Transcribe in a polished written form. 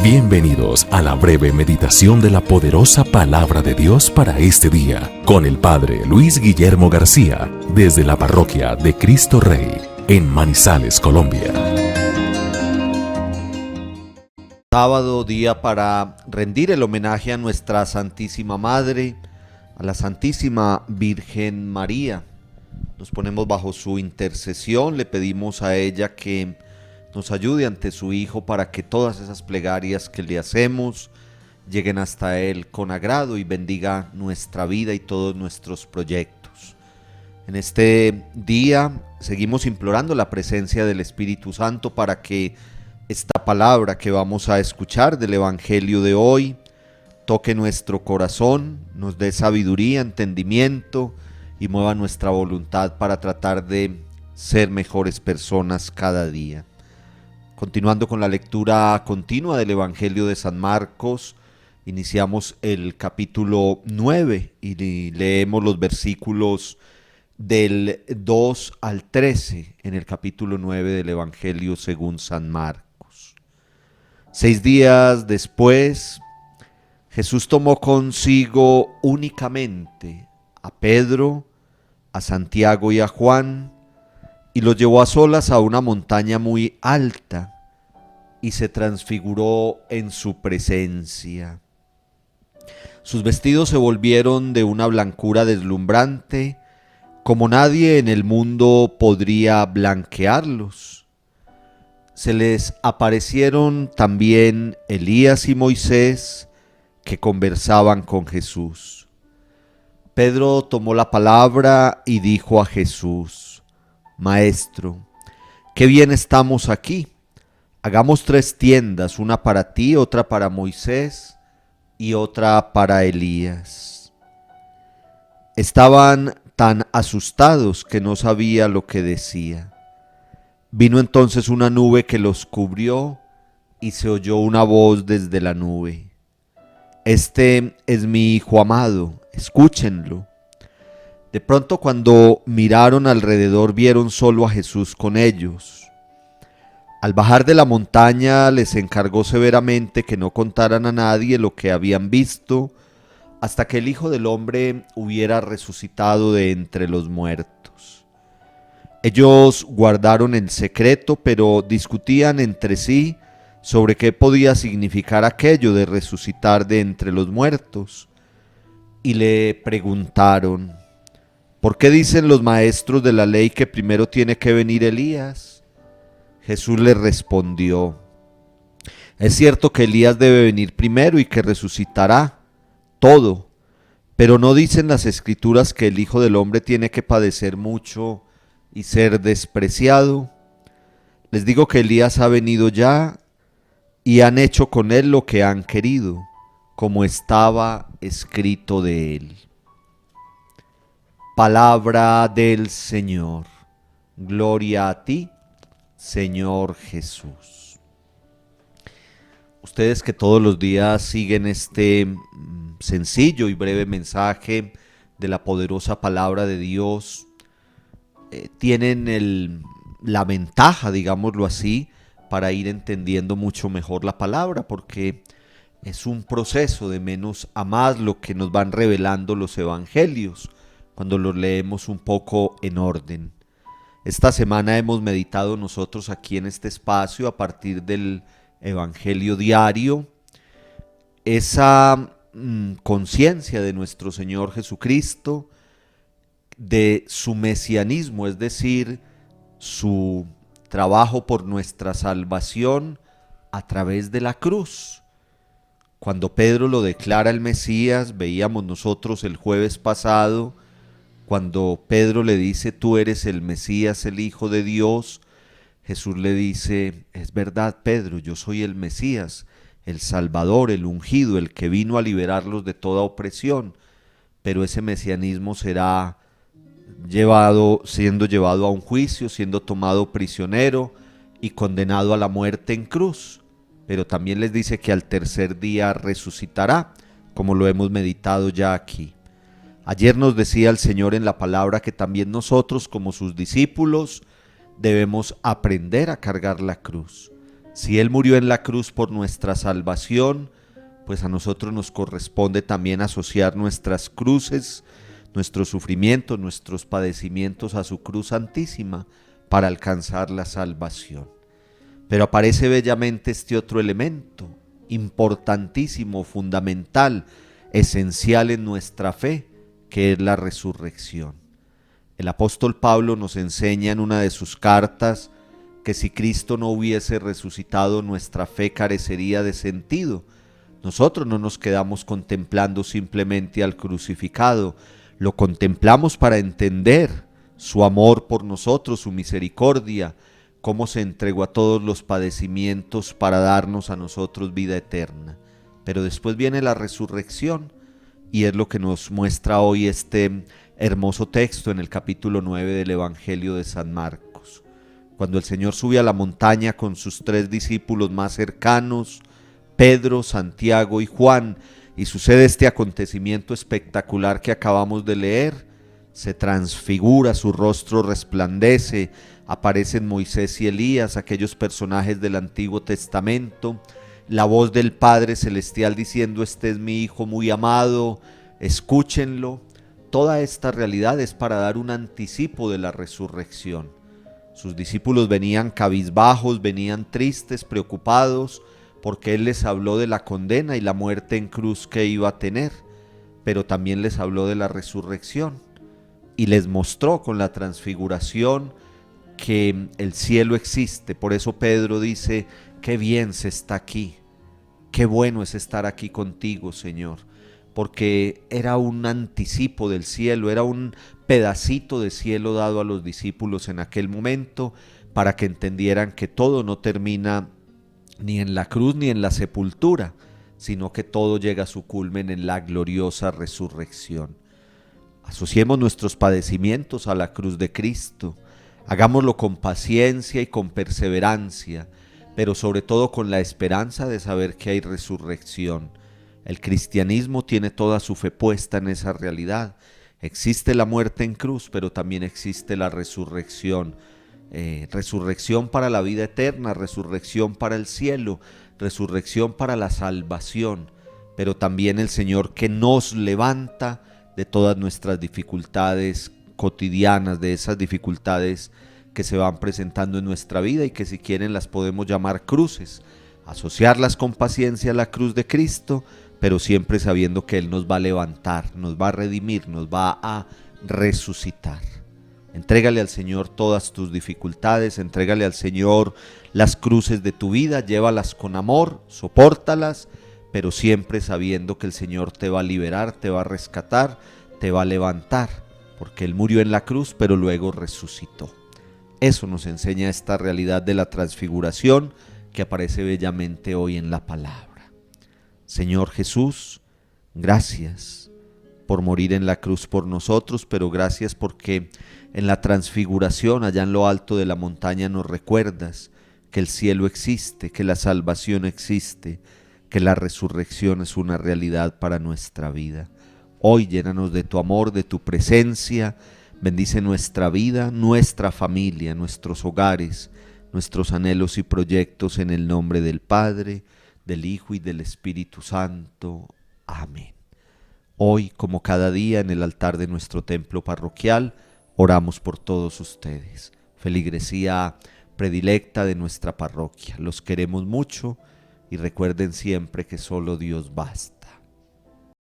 Bienvenidos a la breve meditación de la poderosa palabra de Dios para este día, con el Padre Luis Guillermo García, desde la parroquia de Cristo Rey, en Manizales, Colombia. Sábado, día para rendir el homenaje a nuestra Santísima Madre, a la Santísima Virgen María. Nos ponemos bajo su intercesión, le pedimos a ella que nos ayude ante su Hijo para que todas esas plegarias que le hacemos lleguen hasta Él con agrado y bendiga nuestra vida y todos nuestros proyectos. En este día seguimos implorando la presencia del Espíritu Santo para que esta palabra que vamos a escuchar del Evangelio de hoy toque nuestro corazón, nos dé sabiduría, entendimiento y mueva nuestra voluntad para tratar de ser mejores personas cada día. Continuando con la lectura continua del Evangelio de San Marcos, iniciamos el capítulo 9 y leemos los versículos del 2 al 13 en el capítulo 9 del Evangelio según San Marcos. 6 días después, Jesús tomó consigo únicamente a Pedro, a Santiago y a Juan, y los llevó a solas a una montaña muy alta, y se transfiguró en su presencia. Sus vestidos se volvieron de una blancura deslumbrante, como nadie en el mundo podría blanquearlos. Se les aparecieron también Elías y Moisés, que conversaban con Jesús. Pedro tomó la palabra y dijo a Jesús: Maestro, qué bien estamos aquí. Hagamos 3 tiendas, una para ti, otra para Moisés y otra para Elías. Estaban tan asustados que no sabía lo que decía. Vino entonces una nube que los cubrió y se oyó una voz desde la nube: Este es mi Hijo amado, escúchenlo. De pronto, cuando miraron alrededor, vieron solo a Jesús con ellos. Al bajar de la montaña les encargó severamente que no contaran a nadie lo que habían visto hasta que el Hijo del Hombre hubiera resucitado de entre los muertos. Ellos guardaron el secreto, pero discutían entre sí sobre qué podía significar aquello de resucitar de entre los muertos, y le preguntaron: ¿por qué dicen los maestros de la ley que primero tiene que venir Elías? Jesús les respondió: es cierto que Elías debe venir primero y que resucitará todo, pero ¿no dicen las Escrituras que el Hijo del Hombre tiene que padecer mucho y ser despreciado? Les digo que Elías ha venido ya y han hecho con él lo que han querido, como estaba escrito de él. Palabra del Señor. Gloria a ti, Señor Jesús. Ustedes que todos los días siguen este sencillo y breve mensaje de la poderosa palabra de Dios, tienen la ventaja, digámoslo así, para ir entendiendo mucho mejor la palabra, porque es un proceso de menos a más lo que nos van revelando los evangelios cuando los leemos un poco en orden. Esta semana hemos meditado nosotros aquí en este espacio a partir del Evangelio diario esa conciencia de nuestro Señor Jesucristo, de su mesianismo, es decir, su trabajo por nuestra salvación a través de la cruz. Cuando Pedro lo declara el Mesías, veíamos nosotros el jueves pasado, cuando Pedro le dice: tú eres el Mesías, el Hijo de Dios, Jesús le dice: es verdad, Pedro, yo soy el Mesías, el Salvador, el ungido, el que vino a liberarlos de toda opresión, pero ese mesianismo será siendo llevado a un juicio, siendo tomado prisionero y condenado a la muerte en cruz. Pero también les dice que al tercer día resucitará, como lo hemos meditado ya aquí. Ayer nos decía el Señor en la palabra que también nosotros, como sus discípulos, debemos aprender a cargar la cruz. Si Él murió en la cruz por nuestra salvación, pues a nosotros nos corresponde también asociar nuestras cruces, nuestros sufrimientos, nuestros padecimientos a su cruz santísima para alcanzar la salvación. Pero aparece bellamente este otro elemento, importantísimo, fundamental, esencial en nuestra fe, que es la resurrección. El apóstol Pablo nos enseña en una de sus cartas que si Cristo no hubiese resucitado, nuestra fe carecería de sentido. Nosotros no nos quedamos contemplando simplemente al crucificado, lo contemplamos para entender su amor por nosotros, su misericordia, cómo se entregó a todos los padecimientos para darnos a nosotros vida eterna. Pero después viene la resurrección y es lo que nos muestra hoy este hermoso texto en el capítulo 9 del Evangelio de San Marcos. Cuando el Señor sube a la montaña con sus 3 discípulos más cercanos, Pedro, Santiago y Juan, y sucede este acontecimiento espectacular que acabamos de leer, se transfigura, su rostro resplandece, aparecen Moisés y Elías, aquellos personajes del Antiguo Testamento, la voz del Padre Celestial diciendo: este es mi Hijo muy amado, escúchenlo. Toda esta realidad es para dar un anticipo de la resurrección. Sus discípulos venían cabizbajos, venían tristes, preocupados, porque Él les habló de la condena y la muerte en cruz que iba a tener, pero también les habló de la resurrección y les mostró con la transfiguración que el cielo existe. Por eso Pedro dice: qué bien se está aquí, qué bueno es estar aquí contigo, Señor, porque era un anticipo del cielo, era un pedacito de cielo dado a los discípulos en aquel momento para que entendieran que todo no termina ni en la cruz ni en la sepultura, sino que todo llega a su culmen en la gloriosa resurrección. Asociemos nuestros padecimientos a la cruz de Cristo, hagámoslo con paciencia y con perseverancia, pero sobre todo con la esperanza de saber que hay resurrección. El cristianismo tiene toda su fe puesta en esa realidad. Existe la muerte en cruz, pero también existe la resurrección. Resurrección para la vida eterna, resurrección para el cielo, resurrección para la salvación, pero también el Señor que nos levanta de todas nuestras dificultades cotidianas, de esas dificultades que se van presentando en nuestra vida y que si quieren las podemos llamar cruces, asociarlas con paciencia a la cruz de Cristo, pero siempre sabiendo que Él nos va a levantar, nos va a redimir, nos va a resucitar. Entrégale al Señor todas tus dificultades, entrégale al Señor las cruces de tu vida, llévalas con amor, sopórtalas, pero siempre sabiendo que el Señor te va a liberar, te va a rescatar, te va a levantar, porque Él murió en la cruz, pero luego resucitó. Eso nos enseña esta realidad de la transfiguración que aparece bellamente hoy en la palabra. Señor Jesús, gracias por morir en la cruz por nosotros, pero gracias porque en la transfiguración, allá en lo alto de la montaña, nos recuerdas que el cielo existe, que la salvación existe, que la resurrección es una realidad para nuestra vida. Hoy llénanos de tu amor, de tu presencia, bendice nuestra vida, nuestra familia, nuestros hogares, nuestros anhelos y proyectos en el nombre del Padre, del Hijo y del Espíritu Santo. Amén. Hoy, como cada día, en el altar de nuestro templo parroquial, oramos por todos ustedes, feligresía predilecta de nuestra parroquia. Los queremos mucho y recuerden siempre que solo Dios basta.